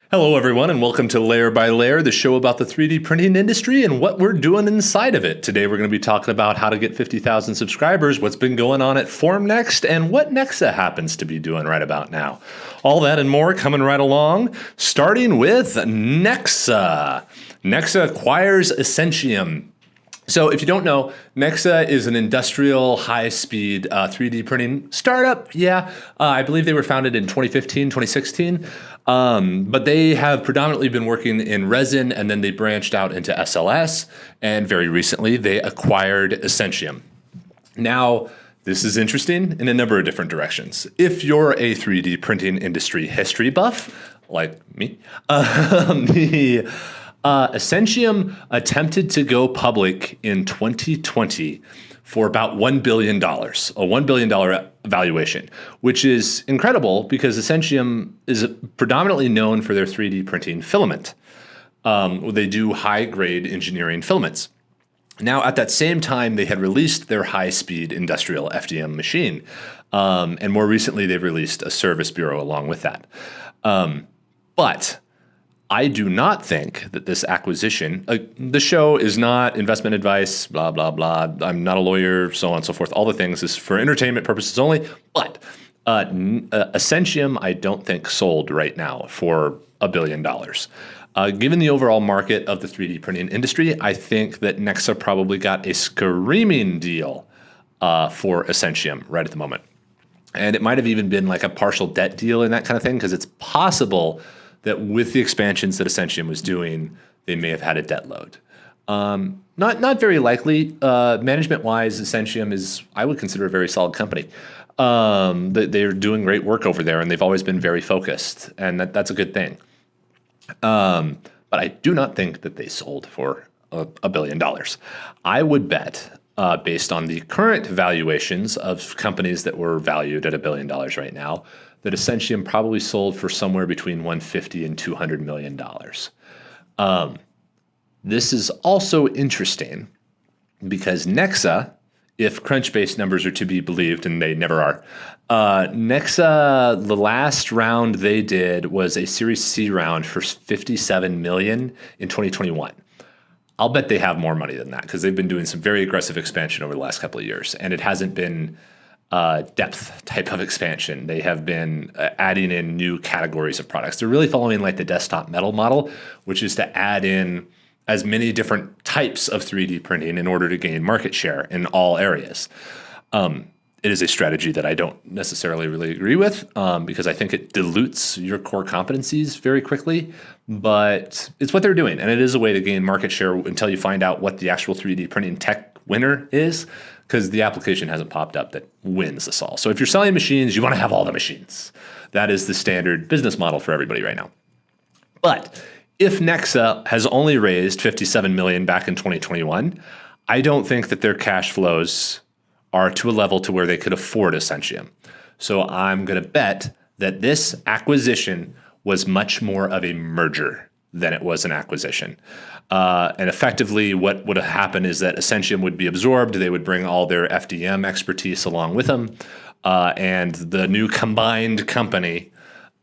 Hello, everyone, and welcome to Layer by Layer, the show about the 3D printing industry and what we're doing inside of it. Today, we're going to be talking about how to get 50,000 subscribers, what's been going on at Formnext, and what Nexa happens to be doing right about now. All that and more coming right along, starting with Nexa. Nexa acquires Essentium. So if you don't know, Nexa is an industrial high-speed 3D printing startup. I believe they were founded in 2015, 2016. But they have predominantly been working in resin, and then they branched out into SLS, and very recently they acquired Essentium. Now, this is interesting in a number of different directions. If you're a 3D printing industry history buff, like me, Essentium attempted to go public in 2020 for about $1 billion, a $1 billion valuation, which is incredible because Essentium is predominantly known for their 3D printing filament. They do high-grade engineering filaments. Now, at that same time, they had released their high-speed industrial FDM machine. And more recently, they've released a service bureau along with that. But I do not think that this acquisition, the show is not investment advice, blah, blah, blah. I'm not a lawyer, so on and so forth. All the things is for entertainment purposes only. But Essentium, I don't think sold right now for $1 billion. Given the overall market of the 3D printing industry, I think that Nexa probably got a screaming deal for Essentium right at the moment. And it might have even been like a partial debt deal and that kind of thing, because it's possible that with the expansions that Essentium was doing, they may have had a debt load. Not very likely. Management-wise, Essentium is, I would consider, a very solid company. They're doing great work over there, and they've always been very focused, and that's a good thing. But I do not think that they sold for $1 billion. I would bet, based on the current valuations of companies that were valued at $1 billion right now, that Essentium probably sold for somewhere between $150 and $200 million. This is also interesting because Nexa, if Crunchbase numbers are to be believed, and they never are, Nexa, the last round they did was a Series C round for $57 million in 2021. I'll bet they have more money than that because they've been doing some very aggressive expansion over the last couple of years, and it hasn't been depth type of expansion. They have been adding in new categories of products. They're really following like the desktop metal model, which is to add in as many different types of 3D printing in order to gain market share in all areas. It is a strategy that I don't necessarily really agree with because I think it dilutes your core competencies very quickly, but it's what they're doing. And it is a way to gain market share until you find out what the actual 3D printing tech winner is, because the application hasn't popped up that wins this all. So if you're selling machines, you want to have all the machines. That is the standard business model for everybody right now. But if Nexa has only raised $57 million back in 2021, I don't think that their cash flows are to a level to where they could afford Essentium. So I'm going to bet that this acquisition was much more of a merger than it was an acquisition. And effectively, what would have happened is that Essentium would be absorbed. They would bring all their FDM expertise along with them. And the new combined company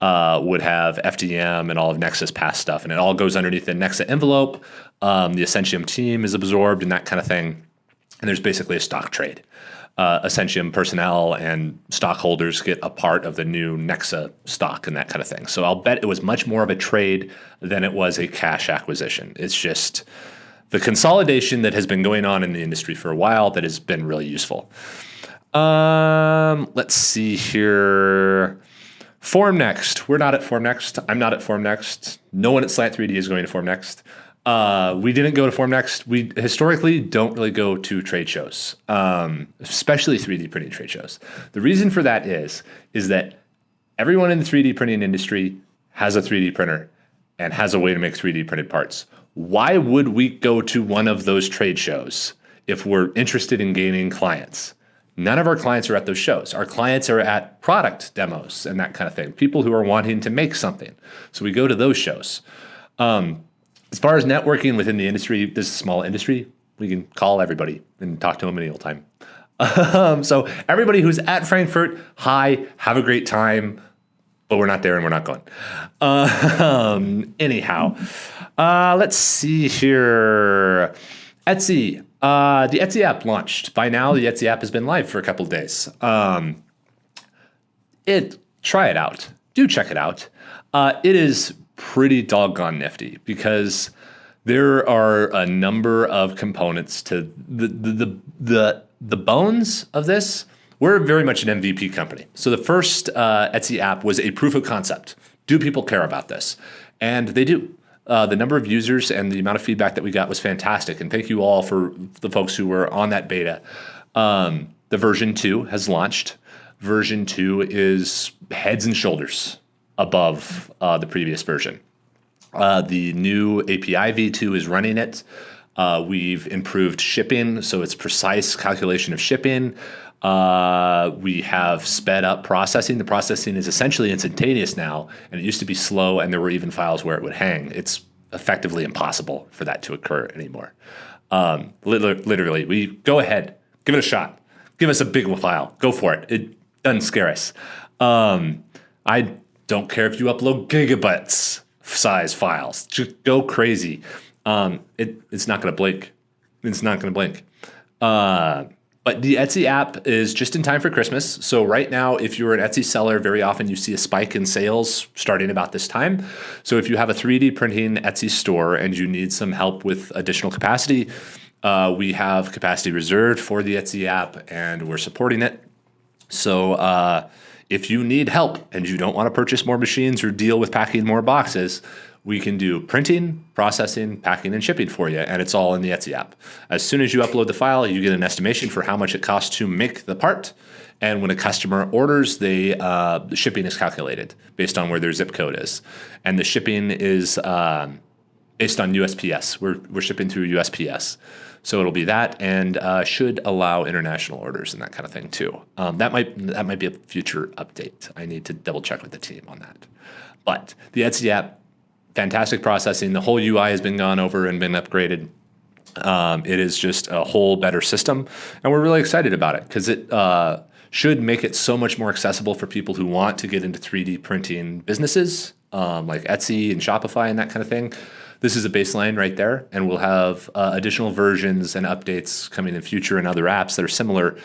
would have FDM and all of Nexa's past stuff. And it all goes underneath the Nexa envelope. The Essentium team is absorbed and that kind of thing. And there's basically a stock trade. Essentium personnel and stockholders get a part of the new Nexa stock and that kind of thing. So I'll bet it was much more of a trade than it was a cash acquisition. It's just the consolidation that has been going on in the industry for a while that has been really useful. Let's see here. Formnext. We're not at Formnext. I'm not at Formnext. No one at Slant 3D is going to Formnext. We didn't go to Formnext. We historically don't really go to trade shows, especially 3D printing trade shows. The reason for that is that everyone in the 3D printing industry has a 3D printer and has a way to make 3D printed parts. Why would we go to one of those trade shows if we're interested in gaining clients? None of our clients are at those shows. Our clients are at product demos and that kind of thing, people who are wanting to make something. So we go to those shows. As far as networking within the industry, this is a small industry. We can call everybody and talk to them any old time. So everybody who's at Frankfurt, hi, have a great time. but we're not there and we're not going. Anyhow, let's see here. Etsy. The Etsy app launched. By now, the Etsy app has been live for a couple of days. Try it out. Do check it out. It is pretty doggone nifty because there are a number of components to the bones of this. We're very much an MVP company. So the first Etsy app was a proof of concept. Do people care about this? And they do. The number of users and the amount of feedback that we got was fantastic. And thank you all for the folks who were on that beta. The version 2 has launched. Version 2 is heads and shoulders above the previous version. The new API v2 is running it. We've improved shipping, so it's precise calculation of shipping. We have sped up processing. The processing is essentially instantaneous now, and it used to be slow, and there were even files where it would hang. It's effectively impossible for that to occur anymore. Literally, we go ahead, give it a shot. Give us a big file. Go for it. It doesn't scare us. I don't care if you upload gigabytes size files. Just go crazy. It's not going to blink. It's not going to blink. But the Etsy app is just in time for Christmas. So right now, if you're an Etsy seller, very often you see a spike in sales starting about this time. So if you have a 3D printing Etsy store and you need some help with additional capacity, we have capacity reserved for the Etsy app and we're supporting it. So if you need help and you don't want to purchase more machines or deal with packing more boxes, we can do printing, processing, packing, and shipping for you, and it's all in the Etsy app. As soon as you upload the file, you get an estimation for how much it costs to make the part, and when a customer orders, the shipping is calculated based on where their zip code is. And the shipping is based on USPS. We're shipping through USPS. So it'll be that, and should allow international orders and that kind of thing too. That might be a future update. I need to double check with the team on that. But the Etsy app, fantastic processing. The whole UI has been gone over and been upgraded. It is just a whole better system, and we're really excited about it because it should make it so much more accessible for people who want to get into 3D printing businesses like Etsy and Shopify and that kind of thing. This is a baseline right there, and we'll have additional versions and updates coming in future and other apps that are similar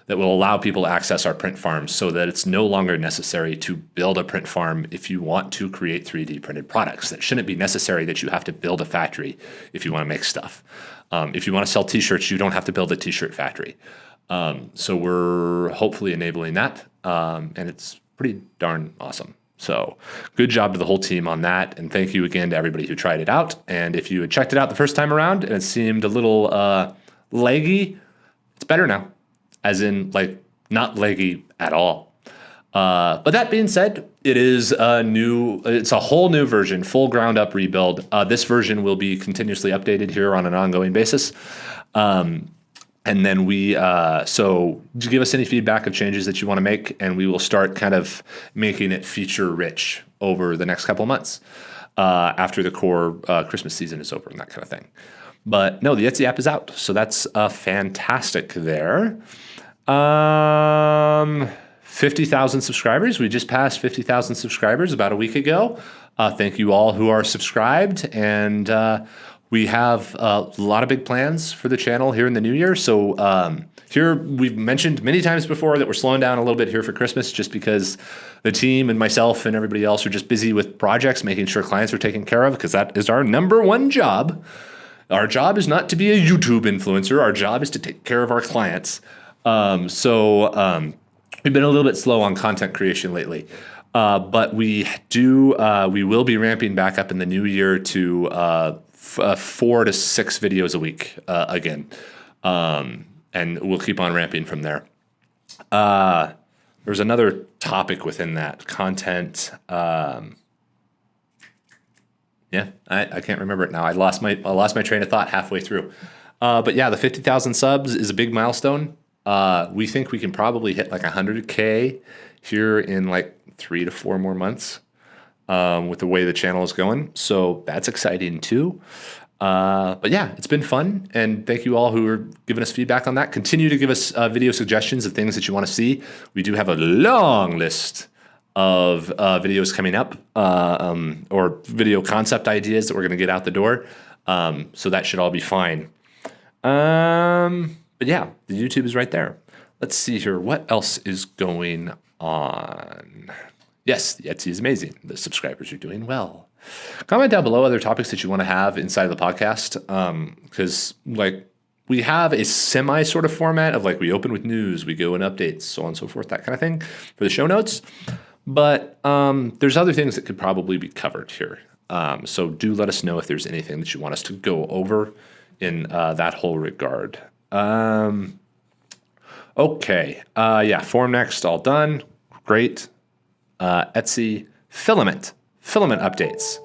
that will allow people to access our print farms so that it's no longer necessary to build a print farm if you want to create 3D printed products. That shouldn't be necessary that you have to build a factory if you want to make stuff. If you want to sell t-shirts, you don't have to build a t-shirt factory. So we're hopefully enabling that, and it's pretty darn awesome. So good job to the whole team on that, and thank you again to everybody who tried it out. And if you had checked it out the first time around and it seemed a little laggy, it's better now. As in, like, not leggy at all. But that being said, it's a whole new version, full ground up rebuild. This version will be continuously updated here on an ongoing basis. And then so give us any feedback of changes that you want to make, and we will start kind of making it feature rich over the next couple of months after the core Christmas season is over and that kind of thing. But no, the Etsy app is out, so that's fantastic there. 50,000 subscribers. We just passed 50,000 subscribers about a week ago. Thank you all who are subscribed, and we have a lot of big plans for the channel here in the new year. So here we've mentioned many times before that we're slowing down a little bit here for Christmas just because the team and myself and everybody else are just busy with projects, making sure clients are taken care of, because that is our number one job. Our job is not to be a YouTube influencer. Our job is to take care of our clients. So we've been a little bit slow on content creation lately, but we will be ramping back up in the new year to 4 to 6 videos a week again, and we'll keep on ramping from there. There's another topic within that content. Yeah, I can't remember it now. I lost my train of thought halfway through. But yeah, the 50,000 subs is a big milestone. We think we can probably hit like 100K here in like 3 to 4 more months with the way the channel is going. So that's exciting too. But yeah, it's been fun. And thank you all who are giving us feedback on that. Continue to give us video suggestions of things that you want to see. We do have a long list of videos coming up or video concept ideas that we're going to get out the door. So that should all be fine. But yeah, the YouTube is right there. Let's see here. What else is going on? Yes, the Etsy is amazing. The subscribers are doing well. Comment down below other topics that you want to have inside of the podcast. Because like we have a semi sort of format of like we open with news, we go in updates, so on and so forth, that kind of thing for the show notes. But there's other things that could probably be covered here. So do let us know if there's anything that you want us to go over in that whole regard. Okay. Yeah, Formnext all done. Great. Etsy, Filament updates.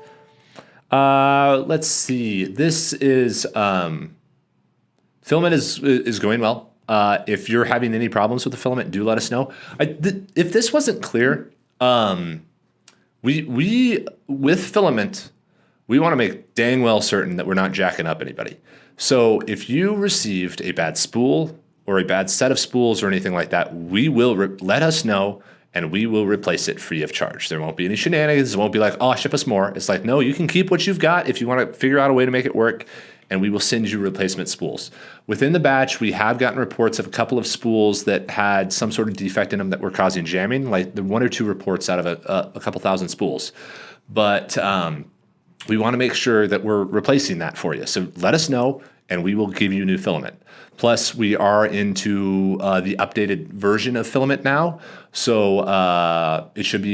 Let's see. This is Filament is going well. If you're having any problems with the filament, do let us know. If this wasn't clear, we with Filament, we want to make dang well certain that we're not jacking up anybody. So if you received a bad spool or a bad set of spools or anything like that, we will let us know and we will replace it free of charge. There won't be any shenanigans. It won't be like, oh, ship us more. It's like, no, you can keep what you've got if you want to figure out a way to make it work, and we will send you replacement spools. Within the batch, we have gotten reports of a couple of spools that had some sort of defect in them that were causing jamming, like the 1 or 2 reports out of a couple thousand spools. But we want to make sure that we're replacing that for you. So let us know, and we will give you new filament. Plus, we are into the updated version of Filament now, so it should be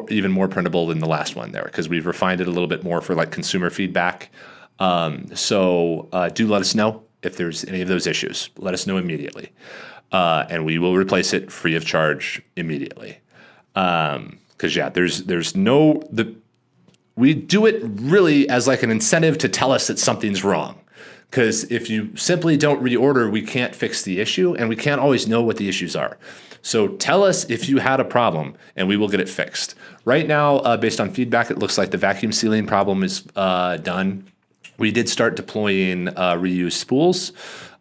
even more printable than the last one there, because we've refined it a little bit more for like consumer feedback. So do let us know if there's any of those issues. Let us know immediately, and we will replace it free of charge immediately. Because yeah, there's no we do it really as like an incentive to tell us that something's wrong. Because if you simply don't reorder, we can't fix the issue, and we can't always know what the issues are. So tell us if you had a problem, and we will get it fixed. Right now, based on feedback, it looks like the vacuum sealing problem is done. We did start deploying reused spools.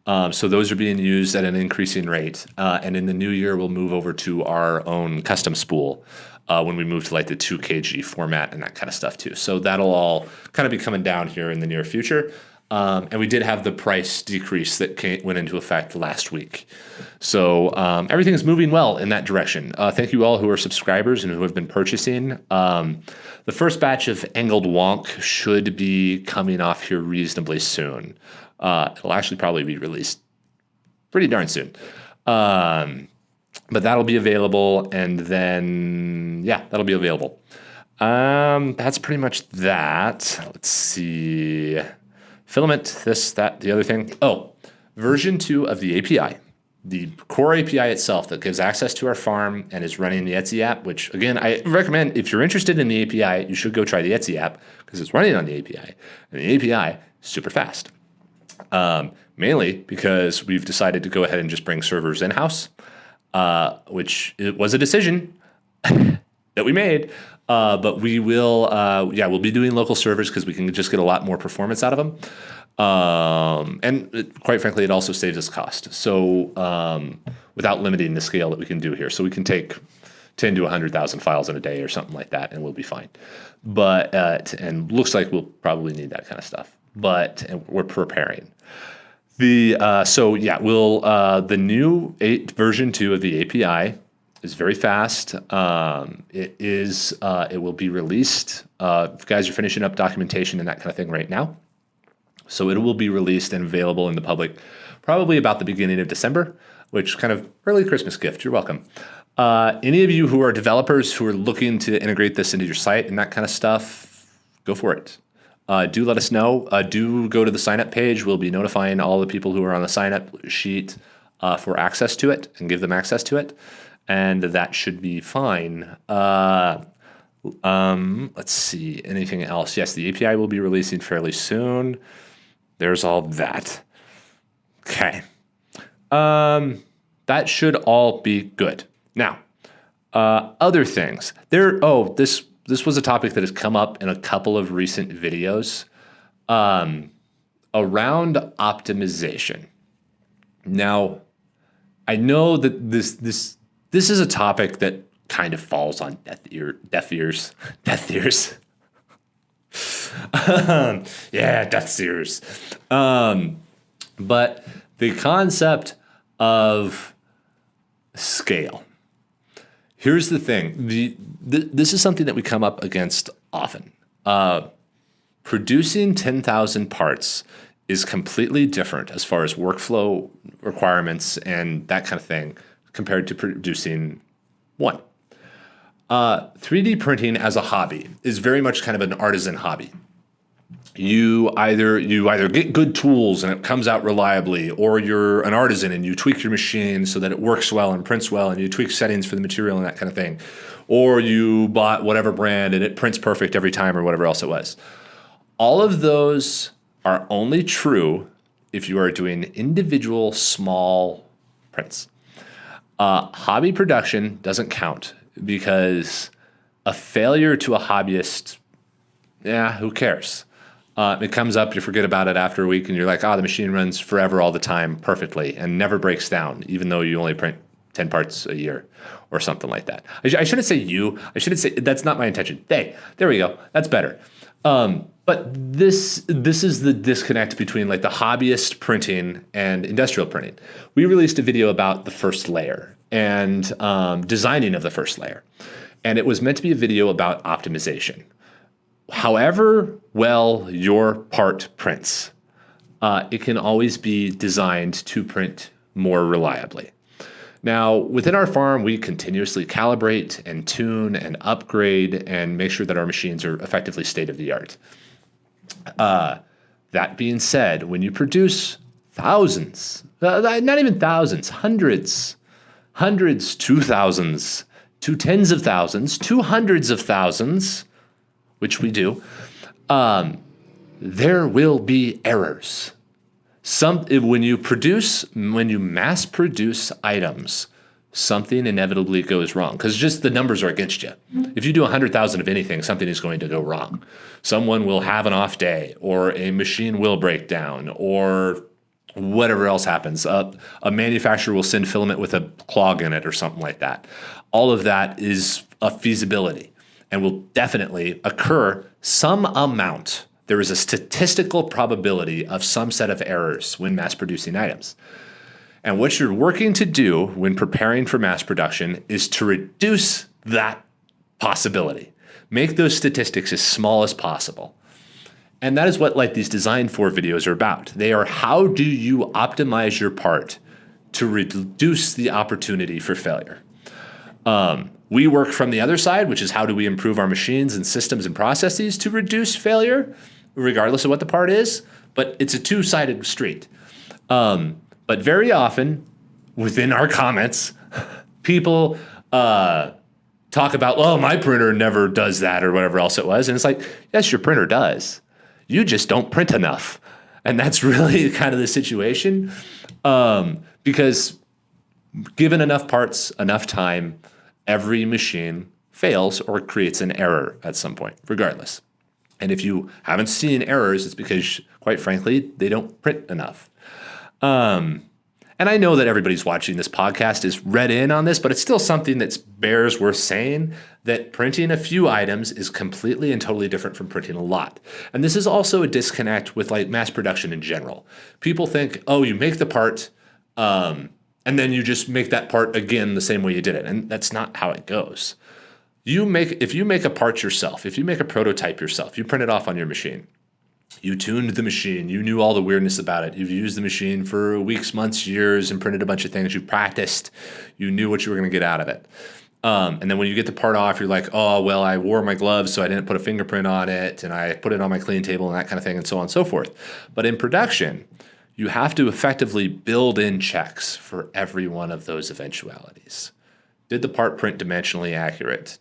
So those are being used at an increasing rate. And in the new year, we'll move over to our own custom spool when we move to like the 2 kg format and that kind of stuff too. So that'll all kind of be coming down here in the near future. And we did have the price decrease that went into effect last week. So everything is moving well in that direction. Thank you all who are subscribers and who have been purchasing. The first batch of Angled Wonk should be coming off here reasonably soon. It'll actually probably be released pretty darn soon. But that'll be available, and then, yeah, that'll be available. That's pretty much that. Let's see. Filament, this, that, the other thing. Oh, version 2 of the API, the core API itself that gives access to our farm and is running the Etsy app, which, again, I recommend if you're interested in the API, you should go try the Etsy app because it's running on the API. And the API is super fast, mainly because we've decided to go ahead and just bring servers in-house, which it was a decision that we made. But we will, we'll be doing local servers because we can just get a lot more performance out of them. And quite frankly, it also saves us cost. So without limiting the scale that we can do here. So we can take 10 to 100,000 files in a day or something like that, and we'll be fine. But, and looks like we'll probably need that kind of stuff. But we're preparing. The new version 2 of the API is very fast. It will be released. Guys are finishing up documentation and that kind of thing right now. So it will be released and available in the public probably about the beginning of December, which kind of early Christmas gift. You're welcome. Any of you who are developers who are looking to integrate this into your site and that kind of stuff, go for it. Do let us know. Do go to the sign up page. We'll be notifying all the people who are on the sign up sheet for access to it and give them access to it. And that should be fine. Let's see, anything else? Yes, the API will be releasing fairly soon. There's all that. Okay. That should all be good. Now, other things. This was a topic that has come up in a couple of recent videos around optimization. Now, I know that this is a topic that kind of falls on deaf ears. Yeah, death ears. But the concept of scale. Here's the thing. This is something that we come up against often. Producing 10,000 parts is completely different as far as workflow requirements and that kind of thing compared to producing one. 3D printing as a hobby is very much kind of an artisan hobby. You either get good tools and it comes out reliably, or you're an artisan and you tweak your machine so that it works well and prints well, and you tweak settings for the material and that kind of thing. Or you bought whatever brand and it prints perfect every time, or whatever else it was. All of those are only true if you are doing individual small prints. Hobby production doesn't count, because a failure to a hobbyist, who cares? It comes up, you forget about it after a week, and you're like, the machine runs forever all the time perfectly and never breaks down, even though you only print 10 parts a year or something like that. I shouldn't say you. I shouldn't say, that's not my intention. Hey, there we go. That's better. But this is the disconnect between like the hobbyist printing and industrial printing. We released a video about the first layer and designing of the first layer. And it was meant to be a video about optimization. However well your part prints, it can always be designed to print more reliably. Now, within our farm, we continuously calibrate and tune and upgrade and make sure that our machines are effectively state-of-the-art. That being said, when you produce thousands, not even thousands, hundreds to thousands, to tens of thousands, to hundreds of thousands, which we do, there will be errors. When you mass produce items, something inevitably goes wrong, because just the numbers are against you. If you do 100,000 of anything, something is going to go wrong. Someone will have an off day, or a machine will break down, or whatever else happens. A manufacturer will send filament with a clog in it or something like that. All of that is a feasibility and will definitely occur some amount. There is a statistical probability of some set of errors when mass producing items. And what you're working to do when preparing for mass production is to reduce that possibility. Make those statistics as small as possible. And that is what like these Design For videos are about. They are, how do you optimize your part to reduce the opportunity for failure? We work from the other side, which is how do we improve our machines and systems and processes to reduce failure, regardless of what the part is. But it's a two-sided street. But very often, within our comments, people talk about, my printer never does that, or whatever else it was. And it's like, yes, your printer does. You just don't print enough. And that's really kind of the situation. Because given enough parts, enough time, every machine fails or creates an error at some point, regardless. And if you haven't seen errors, it's because, quite frankly, they don't print enough. And I know that everybody's watching this podcast is read in on this, but it's still something that bears worth saying, that printing a few items is completely and totally different from printing a lot. And this is also a disconnect with like mass production in general. People think, you make the part, and then you just make that part again the same way you did it. And that's not how it goes. If you make a part yourself, if you make a prototype yourself, you print it off on your machine. You tuned the machine. You knew all the weirdness about it. You've used the machine for weeks, months, years, and printed a bunch of things. You practiced. You knew what you were going to get out of it. And then when you get the part off, you're like, I wore my gloves, so I didn't put a fingerprint on it, and I put it on my clean table and that kind of thing, and so on and so forth. But in production, you have to effectively build in checks for every one of those eventualities. Did the part print dimensionally accurate?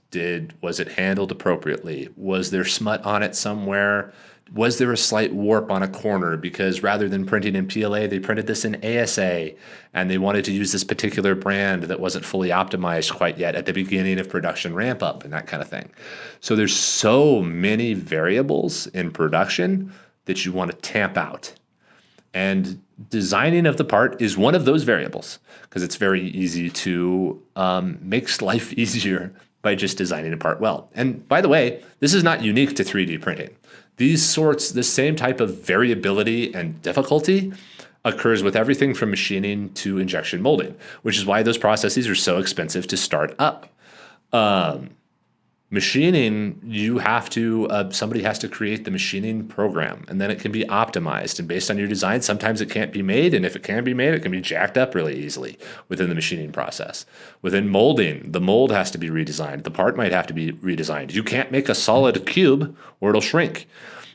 Was it handled appropriately? Was there smut on it somewhere? Was there a slight warp on a corner because rather than printing in PLA, they printed this in ASA, and they wanted to use this particular brand that wasn't fully optimized quite yet at the beginning of production ramp up and that kind of thing. So there's so many variables in production that you want to tamp out. And designing of the part is one of those variables because it's very easy to make life easier by just designing a part well. And by the way, this is not unique to 3D printing. The same type of variability and difficulty occurs with everything from machining to injection molding, which is why those processes are so expensive to start up. Machining, somebody has to create the machining program, and then it can be optimized. And based on your design, sometimes it can't be made. And if it can be made, it can be jacked up really easily within the machining process. Within molding, the mold has to be redesigned. The part might have to be redesigned. You can't make a solid cube or it'll shrink.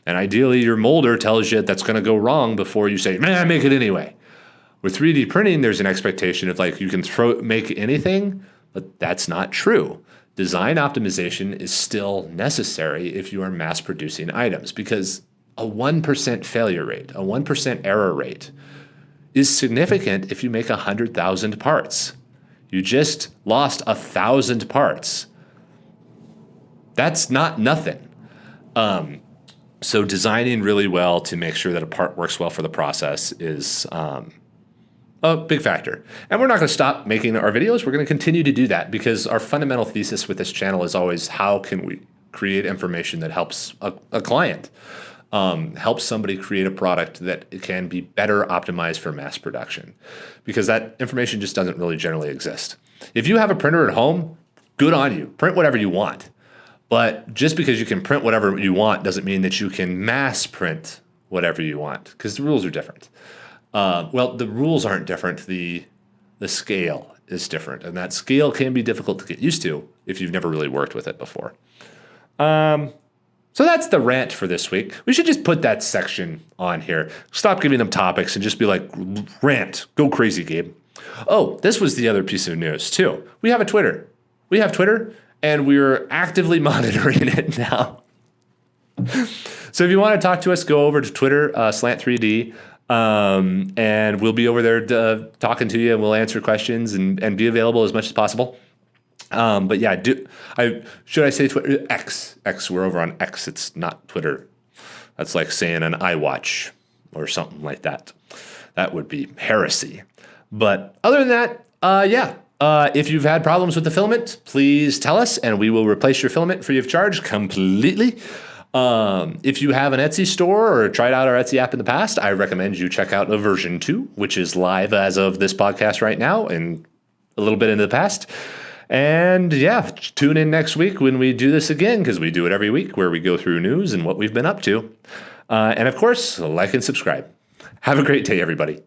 And ideally, your molder tells you that's going to go wrong before you say, man, make it anyway. With 3D printing, there's an expectation of you can make anything, but that's not true. Design optimization is still necessary if you are mass producing items because a 1% failure rate, a 1% error rate is significant if you make 100,000 parts. You just lost 1,000 parts. That's not nothing. So designing really well to make sure that a part works well for the process is a big factor. And we're not going to stop making our videos. We're going to continue to do that because our fundamental thesis with this channel is always how can we create information that helps a client, helps somebody create a product that can be better optimized for mass production because that information just doesn't really generally exist. If you have a printer at home, good on you. Print whatever you want. But just because you can print whatever you want doesn't mean that you can mass print whatever you want because the rules are different. Well, the rules aren't different. The scale is different, and that scale can be difficult to get used to if you've never really worked with it before. So that's the rant for this week. We should just put that section on here. Stop giving them topics and just be like, rant. Go crazy, Gabe. Oh, this was the other piece of news, too. We have Twitter, and we're actively monitoring it now. So if you want to talk to us, go over to Twitter, Slant3D. And we'll be over there talking to you, and we'll answer questions and be available as much as possible. But yeah, should I say Twitter? X, we're over on X. It's not Twitter. That's like saying an iWatch or something like that. That would be heresy. But other than that, if you've had problems with the filament, please tell us, and we will replace your filament free of charge completely. If you have an Etsy store or tried out our Etsy app in the past, I recommend you check out a version 2, which is live as of this podcast right now and a little bit into the past. And yeah, tune in next week when we do this again, because we do it every week where we go through news and what we've been up to. And of course, like and subscribe. Have a great day, everybody.